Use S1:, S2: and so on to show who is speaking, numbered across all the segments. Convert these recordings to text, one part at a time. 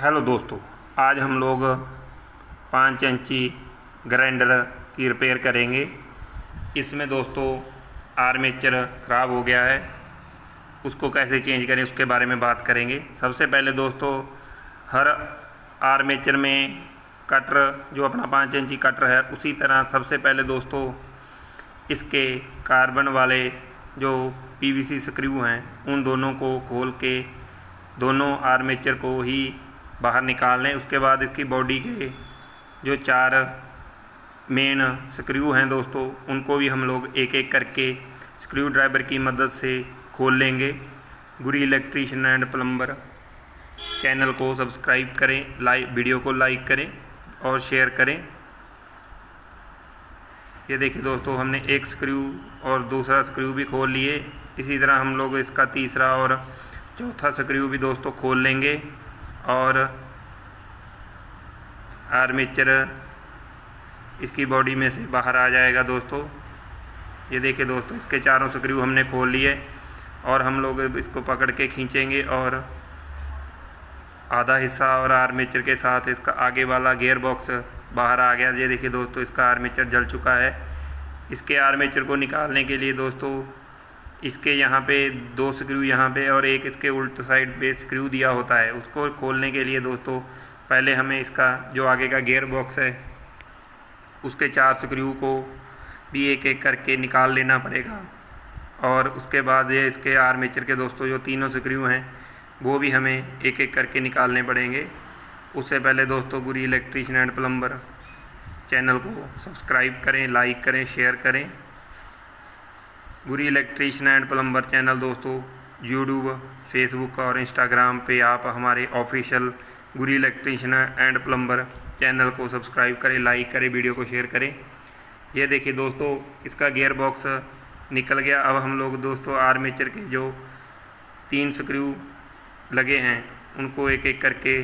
S1: Hello दोस्तों, आज हम लोग 5 इंची ग्राइंडर की रिपेयर करेंगे। इसमें दोस्तों आर्मेचर ख़राब हो गया है, उसको कैसे चेंज करें उसके बारे में बात करेंगे। सबसे पहले दोस्तों हर आर्मेचर में कटर, जो अपना 5 इंची कटर है, उसी तरह सबसे पहले दोस्तों इसके कार्बन वाले जो पीवीसी स्क्रू हैं उन दोनों को खोल के दोनों आर्मेचर को ही बाहर निकाल लें। उसके बाद इसकी बॉडी के जो 4 मेन स्क्रू हैं दोस्तों, उनको भी हम लोग एक एक करके स्क्रू ड्राइवर की मदद से खोल लेंगे। गुरी इलेक्ट्रीशियन एंड प्लम्बर चैनल को सब्सक्राइब करें, वीडियो को लाइक करें और शेयर करें। ये देखिए दोस्तों, हमने एक स्क्रू और दूसरा स्क्रू भी खोल लिए। इसी तरह हम लोग इसका तीसरा और चौथा स्क्रू भी दोस्तों खोल लेंगे और आर्मेचर इसकी बॉडी में से बाहर आ जाएगा दोस्तों। ये देखिए दोस्तों, इसके चारों स्क्रू हमने खोल लिए और हम लोग इसको पकड़ के खींचेंगे और आधा हिस्सा और आर्मेचर के साथ इसका आगे वाला गियर बॉक्स बाहर आ गया। ये देखिए दोस्तों, इसका आर्मेचर जल चुका है। इसके आर्मेचर को निकालने के लिए दोस्तों इसके यहाँ पे 2 स्क्रू यहाँ पे और एक इसके उल्ट साइड पे स्क्रू दिया होता है। उसको खोलने के लिए दोस्तों पहले हमें इसका जो आगे का गियर बॉक्स है उसके 4 स्क्रू को भी एक एक करके निकाल लेना पड़ेगा। और उसके बाद ये इसके आर्मेचर के दोस्तों जो तीनों स्क्रू हैं वो भी हमें एक एक करके निकालने पड़ेंगे। उससे पहले दोस्तों Guri electrician and plumber channel को सब्सक्राइब करें, लाइक करें, शेयर करें। Guri electrician and plumber channel दोस्तों यूट्यूब, फेसबुक और इंस्टाग्राम पे आप हमारे official Guri electrician and plumber channel को सब्सक्राइब करें, लाइक करें, वीडियो को शेयर करें। ये देखिए दोस्तों, इसका गियर बॉक्स निकल गया। अब हम लोग दोस्तों आर्मेचर के जो 3 स्क्रू लगे हैं उनको एक एक करके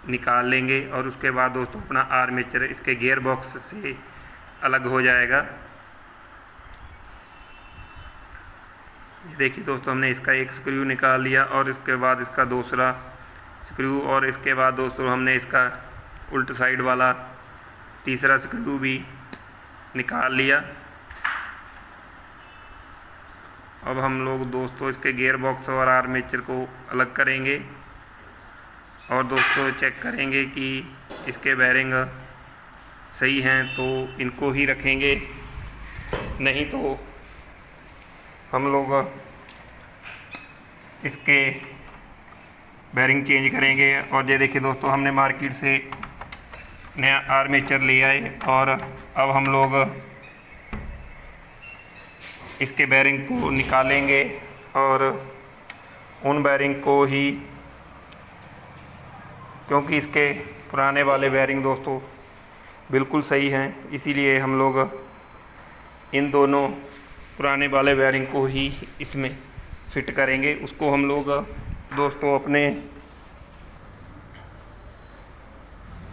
S1: निकाल लेंगे और उसके बाद दोस्तों अपना आर्मेचर इसके गियर बॉक्स से अलग हो जाएगा। ये देखिए दोस्तों, हमने इसका एक स्क्रू निकाल लिया और इसके बाद इसका दूसरा स्क्रू और इसके बाद दोस्तों हमने इसका उल्ट साइड वाला तीसरा स्क्रू भी निकाल लिया। अब हम लोग दोस्तों इसके गियर बॉक्स और आर्मेचर को अलग करेंगे और दोस्तों चेक करेंगे कि इसके बेरिंग सही हैं तो इनको ही रखेंगे, नहीं तो हम लोग इसके बेरिंग चेंज करेंगे। और ये देखिए दोस्तों, हमने मार्केट से नया आर्मेचर ले आए और अब हम लोग इसके बेरिंग को निकालेंगे और उन बेरिंग को ही, क्योंकि इसके पुराने वाले बेरिंग दोस्तों बिल्कुल सही हैं, इसीलिए हम लोग इन दोनों पुराने वाले बेरिंग को ही इसमें फिट करेंगे। उसको हम लोग दोस्तों अपने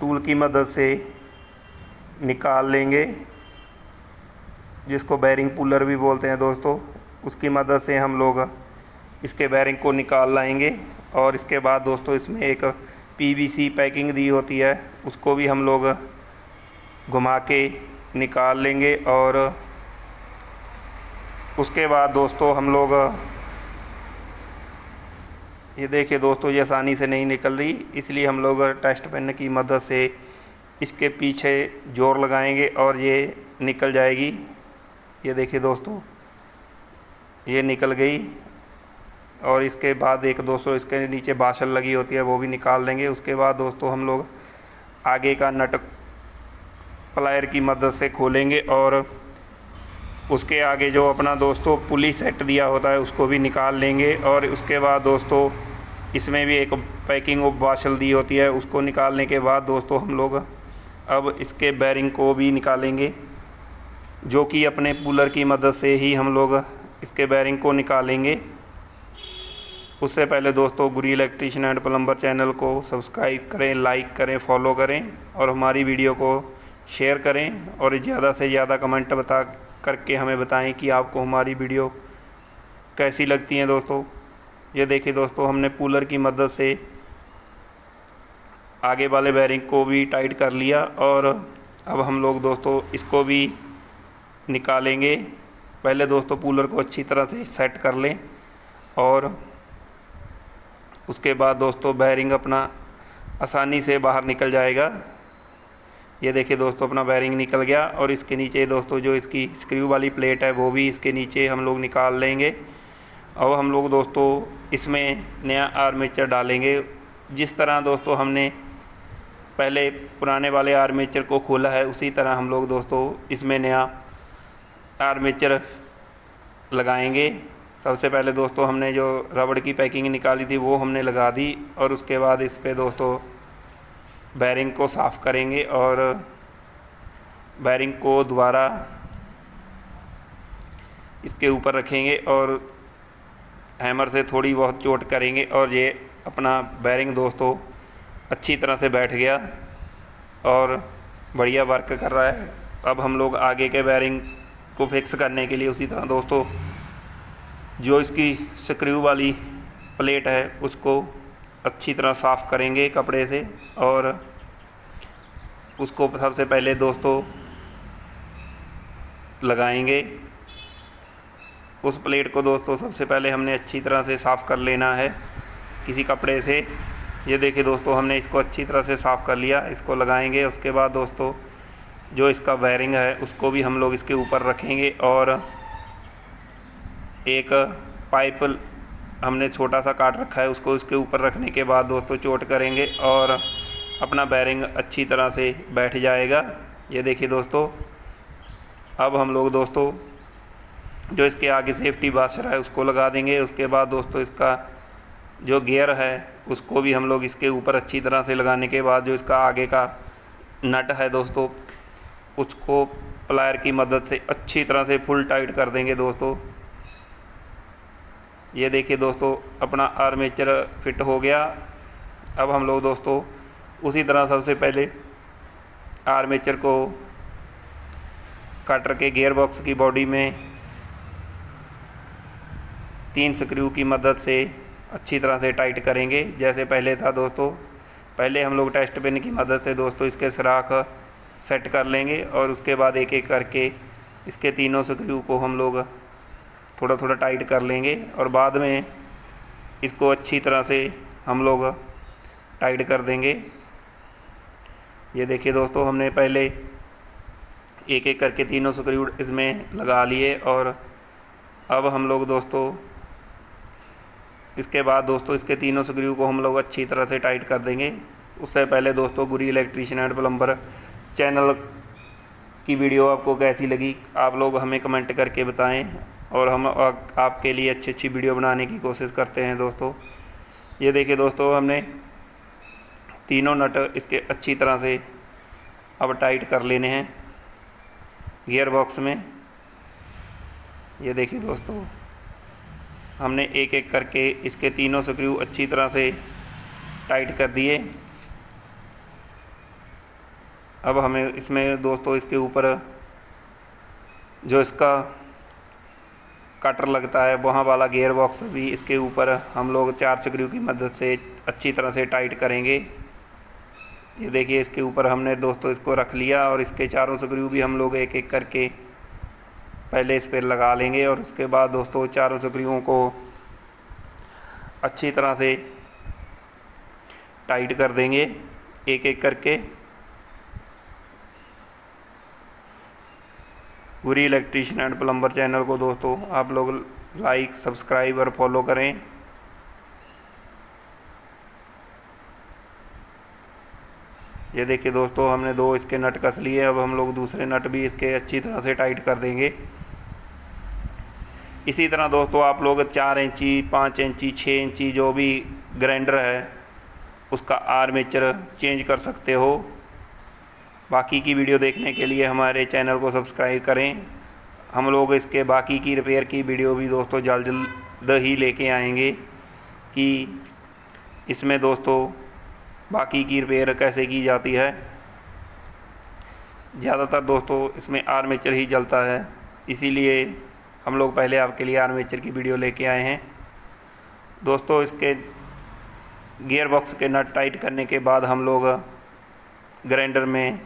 S1: टूल की मदद से निकाल लेंगे, जिसको बेरिंग पुलर भी बोलते हैं दोस्तों। उसकी मदद से हम लोग इसके बेरिंग को निकाल लाएंगे और इसके बाद दोस्तों इसमें एक पीवीसी पैकिंग दी होती है, उसको भी हम लोग घुमा के निकाल लेंगे। और उसके बाद दोस्तों हम लोग, ये देखिए दोस्तों, ये आसानी से नहीं निकल रही, इसलिए हम लोग टेस्ट पेन की मदद से इसके पीछे जोर लगाएंगे और ये निकल जाएगी। ये देखिए दोस्तों, ये निकल गई। और इसके बाद एक दोस्तों इसके नीचे बाशल लगी होती है, वो भी निकाल देंगे। उसके बाद दोस्तों हम लोग आगे का नट प्लायर की मदद से खोलेंगे और उसके आगे जो अपना दोस्तों पुली सेट दिया होता है उसको भी निकाल लेंगे। और उसके बाद दोस्तों इसमें भी एक पैकिंग ऑफ बाशल दी होती है, उसको निकालने के बाद दोस्तों हम लोग अब इसके बेरिंग को भी निकालेंगे, जो कि अपने पुलर की मदद से ही हम लोग इसके बेरिंग को निकालेंगे। उससे पहले दोस्तों Guri electrician and plumber channel को सब्सक्राइब करें, लाइक करें, फॉलो करें और हमारी वीडियो को शेयर करें और ज़्यादा से ज़्यादा कमेंट करके हमें बताएं कि आपको हमारी वीडियो कैसी लगती हैं दोस्तों। ये देखिए दोस्तों, हमने पुलर की मदद से आगे वाले बेरिंग को भी टाइट कर लिया और अब हम लोग दोस्तों इसको भी निकालेंगे। पहले दोस्तों पूलर को अच्छी तरह से सेट कर लें और उसके बाद दोस्तों बेरिंग अपना आसानी से बाहर निकल जाएगा। ये देखिए दोस्तों अपना बेरिंग निकल गया और इसके नीचे दोस्तों जो इसकी स्क्रू वाली प्लेट है वो भी इसके नीचे हम लोग निकाल लेंगे। अब हम लोग दोस्तों इसमें नया आर्मेचर डालेंगे। जिस तरह दोस्तों हमने पहले पुराने वाले आर्मेचर को खोला है उसी तरह हम लोग दोस्तों इसमें नया आर्मेचर लगाएंगे। सबसे पहले दोस्तों हमने जो रबड़ की पैकिंग निकाली थी वो हमने लगा दी और उसके बाद इस पे दोस्तों बेरिंग को साफ़ करेंगे और बेरिंग को दोबारा इसके ऊपर रखेंगे और हैमर से थोड़ी बहुत चोट करेंगे और ये अपना बेरिंग दोस्तों अच्छी तरह से बैठ गया और बढ़िया वर्क कर रहा है। अब हम लोग आगे के बेरिंग को फिक्स करने के लिए उसी तरह दोस्तों जो इसकी स्क्रू वाली प्लेट है उसको अच्छी तरह साफ़ करेंगे कपड़े से और उसको सबसे पहले दोस्तों लगाएंगे। उस प्लेट को दोस्तों सबसे पहले हमने अच्छी तरह से साफ़ कर लेना है किसी कपड़े से। ये देखिए दोस्तों हमने इसको अच्छी तरह से साफ़ कर लिया। इसको लगाएंगे। उसके बाद दोस्तों जो इसका बेरिंग है उसको भी हम लोग इसके ऊपर रखेंगे और एक पाइप हमने छोटा सा काट रखा है उसको इसके ऊपर रखने के बाद दोस्तों चोट करेंगे और अपना बेरिंग अच्छी तरह से बैठ जाएगा। ये देखिए दोस्तों अब हम लोग दोस्तों जो इसके आगे सेफ्टी वाशर है उसको लगा देंगे। उसके बाद दोस्तों इसका जो गियर है उसको भी हम लोग इसके ऊपर अच्छी तरह से लगाने के बाद जो इसका आगे का नट है दोस्तों उसको प्लायर की मदद से अच्छी तरह से फुल टाइट कर देंगे दोस्तों। ये देखिए दोस्तों अपना आर्मेचर फिट हो गया। अब हम लोग दोस्तों उसी तरह सबसे पहले आर्मेचर को कटर के गियर बॉक्स की बॉडी में 3 स्क्रू की मदद से अच्छी तरह से टाइट करेंगे जैसे पहले था दोस्तों। पहले हम लोग टेस्ट पिन की मदद से दोस्तों इसके सुराख सेट कर लेंगे और उसके बाद एक एक करके इसके तीनों स्क्रू को हम लोग थोड़ा थोड़ा टाइट कर लेंगे और बाद में इसको अच्छी तरह से हम लोग टाइट कर देंगे। ये देखिए दोस्तों हमने पहले एक एक करके तीनों स्क्रू इसमें लगा लिए और अब हम लोग दोस्तों इसके बाद दोस्तों इसके तीनों स्क्रू को हम लोग अच्छी तरह से टाइट कर देंगे। उससे पहले दोस्तों Guri electrician and plumber channel की वीडियो आपको कैसी लगी आप लोग हमें कमेंट करके बताएं और हम आपके लिए अच्छी अच्छी वीडियो बनाने की कोशिश करते हैं दोस्तों। ये देखिए दोस्तों हमने तीनों नट इसके अच्छी तरह से अब टाइट कर लेने हैं गियर बॉक्स में। ये देखिए दोस्तों हमने एक एक करके इसके तीनों स्क्रू अच्छी तरह से टाइट कर दिए। अब हमें इसमें दोस्तों इसके ऊपर जो इसका कटर लगता है वहाँ वाला गियर बॉक्स भी इसके ऊपर हम लोग 4 स्क्रू की मदद से अच्छी तरह से टाइट करेंगे। ये देखिए इसके ऊपर हमने दोस्तों इसको रख लिया और इसके चारों स्क्रू भी हम लोग एक एक करके पहले इस पर लगा लेंगे और उसके बाद दोस्तों चारों स्क्रूओं को अच्छी तरह से टाइट कर देंगे एक एक करके। गुरी इलेक्ट्रीशियन एंड प्लम्बर चैनल को दोस्तों आप लोग लाइक सब्सक्राइब और फॉलो करें। ये देखिए दोस्तों हमने 2 इसके नट कस लिए। अब हम लोग दूसरे नट भी इसके अच्छी तरह से टाइट कर देंगे। इसी तरह दोस्तों आप लोग 4 इंची 5 इंची 6 इंची जो भी ग्राइंडर है उसका आर्मेचर चेंज कर सकते हो। बाकी की वीडियो देखने के लिए हमारे चैनल को सब्सक्राइब करें। हम लोग इसके बाकी की रिपेयर की वीडियो भी दोस्तों जल्द ही लेके आएंगे कि इसमें दोस्तों बाकी की रिपेयर कैसे की जाती है। ज़्यादातर दोस्तों इसमें आर्मेचर ही जलता है, इसीलिए हम लोग पहले आपके लिए आर्मेचर की वीडियो लेके आए हैं। दोस्तों इसके गियर बॉक्स के नट टाइट करने के बाद हम लोग ग्राइंडर में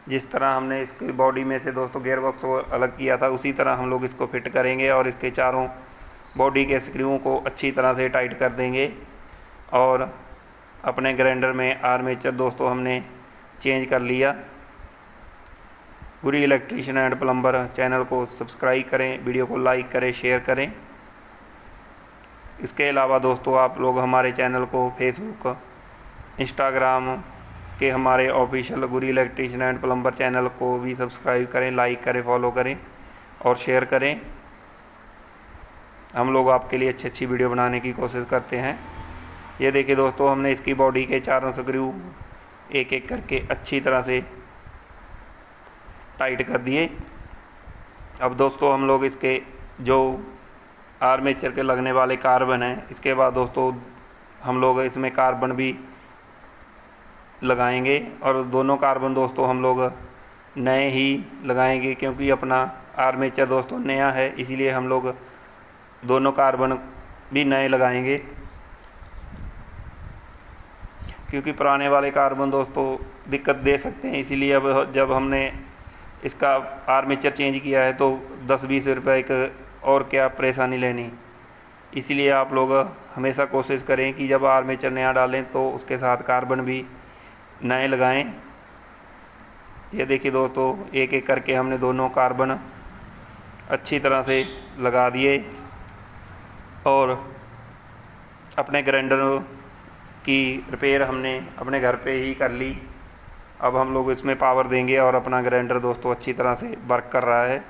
S1: जिस तरह हमने इसकी बॉडी में से दोस्तों गियर बॉक्स को अलग किया था उसी तरह हम लोग इसको फिट करेंगे और इसके चारों बॉडी के स्क्रूओं को अच्छी तरह से टाइट कर देंगे। और अपने ग्राइंडर में आर्मेचर दोस्तों हमने चेंज कर लिया। गुरी इलेक्ट्रीशियन एंड प्लम्बर चैनल को सब्सक्राइब करें, वीडियो को लाइक करें, शेयर करें। इसके अलावा दोस्तों आप लोग हमारे चैनल को फेसबुक, इंस्टाग्राम के हमारे official Guri electrician and plumber channel को भी सब्सक्राइब करें, लाइक करें, फॉलो करें और शेयर करें। हम लोग आपके लिए अच्छी अच्छी वीडियो बनाने की कोशिश करते हैं। ये देखिए दोस्तों, हमने इसकी बॉडी के चारों स्क्रू एक एक करके अच्छी तरह से टाइट कर दिए। अब दोस्तों हम लोग इसके जो आर्मेचर के लगने वाले कार्बन हैं, इसके बाद दोस्तों हम लोग इसमें कार्बन भी लगाएंगे। और दोनों कार्बन दोस्तों हम लोग नए ही लगाएंगे, क्योंकि अपना आर्मेचर दोस्तों नया है, इसीलिए हम लोग दोनों कार्बन भी नए लगाएंगे। क्योंकि पुराने वाले कार्बन दोस्तों दिक्कत दे सकते हैं, इसीलिए अब जब हमने इसका आर्मेचर चेंज किया है तो 10-20 रुपये एक और क्या परेशानी लेनी। इसीलिए आप लोग हमेशा कोशिश करें कि जब आर्मेचर नया डालें तो उसके साथ कार्बन भी नए लगाएं। ये देखिए दोस्तों, एक एक करके हमने दोनों कार्बन अच्छी तरह से लगा दिए और अपने ग्राइंडर की रिपेयर हमने अपने घर पे ही कर ली। अब हम लोग इसमें पावर देंगे और अपना ग्राइंडर दोस्तों अच्छी तरह से वर्क कर रहा है।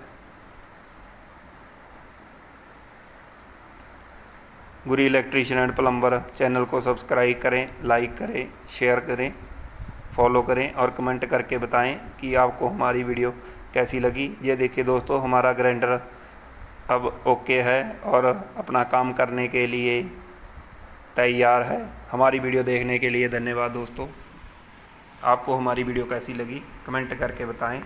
S1: गुरी इलेक्ट्रीशियन एंड प्लम्बर चैनल को सब्सक्राइब करें, लाइक करें, शेयर करें, फॉलो करें और कमेंट करके बताएं कि आपको हमारी वीडियो कैसी लगी। ये देखिए दोस्तों, हमारा ग्राइंडर अब ओके है और अपना काम करने के लिए तैयार है। हमारी वीडियो देखने के लिए धन्यवाद दोस्तों। आपको हमारी वीडियो कैसी लगी कमेंट करके बताएं।